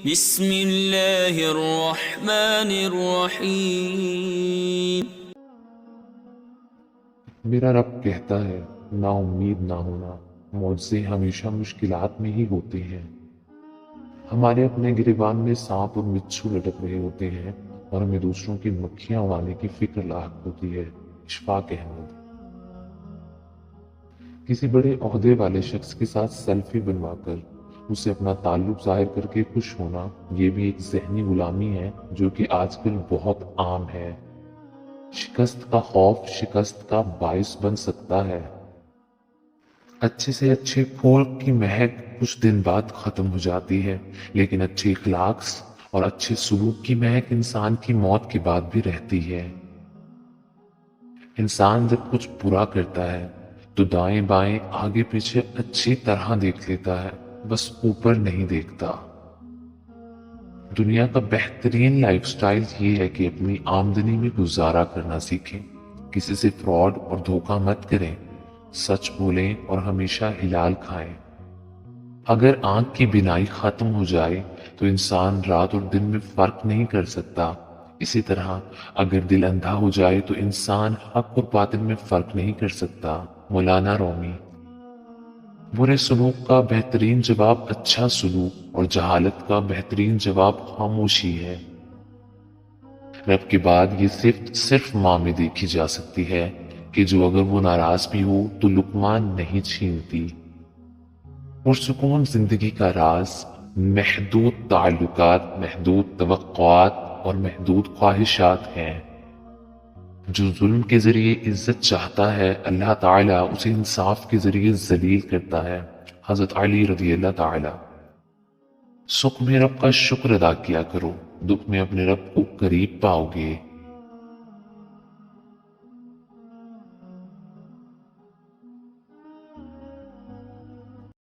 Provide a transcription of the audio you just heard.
بسم اللہ الرحمن الرحیم۔ میرا رب کہتا ہے نا امید نہ ہونا، معجزے ہمیشہ مشکلات میں ہی ہوتے ہیں۔ ہمارے اپنے گریبان میں سانپ اور بچھو لٹک رہے ہوتے ہیں اور ہمیں دوسروں کی مکھیاں اڑانے کی فکر لاحق ہوتی ہے۔ اشفاق احمد۔ کسی بڑے عہدے والے شخص کے ساتھ سیلفی بنوا کر اسے اپنا تعلق ظاہر کر کے خوش ہونا، یہ بھی ایک ذہنی غلامی ہے جو کہ آج کل بہت عام ہے۔ شکست کا خوف شکست کا باعث بن سکتا ہے۔ اچھے سے اچھے پھول کی مہک کچھ دن بعد ختم ہو جاتی ہے، لیکن اچھے اخلاق اور اچھے سلوک کی مہک انسان کی موت کے بعد بھی رہتی ہے۔ انسان جب کچھ برا کرتا ہے تو دائیں بائیں آگے پیچھے اچھی طرح دیکھ لیتا ہے، بس اوپر نہیں دیکھتا۔ دنیا کا بہترین لائف سٹائل یہ ہے کہ اپنی آمدنی میں گزارا کرنا سیکھیں، کسی سے فراڈ اور دھوکہ مت کریں، سچ بولیں اور ہمیشہ حلال کھائیں۔ اگر آنکھ کی بینائی ختم ہو جائے تو انسان رات اور دن میں فرق نہیں کر سکتا، اسی طرح اگر دل اندھا ہو جائے تو انسان حق اور باطل میں فرق نہیں کر سکتا۔ مولانا رومی۔ برے سلوک کا بہترین جواب اچھا سلوک اور جہالت کا بہترین جواب خاموشی ہے۔ رب کے بعد یہ صرف ماں میں دیکھی جا سکتی ہے کہ جو اگر وہ ناراض بھی ہو تو لقمان نہیں چھینتی۔ پرسکون زندگی کا راز محدود تعلقات، محدود توقعات اور محدود خواہشات ہیں۔ جو ظلم کے ذریعے عزت چاہتا ہے اللہ تعالیٰ اسے انصاف کے ذریعے ذلیل کرتا ہے۔ حضرت علی رضی اللہ تعالیٰ۔ سکھ میں رب کا شکر ادا کیا کرو، دکھ میں اپنے رب کو قریب پاؤ گے۔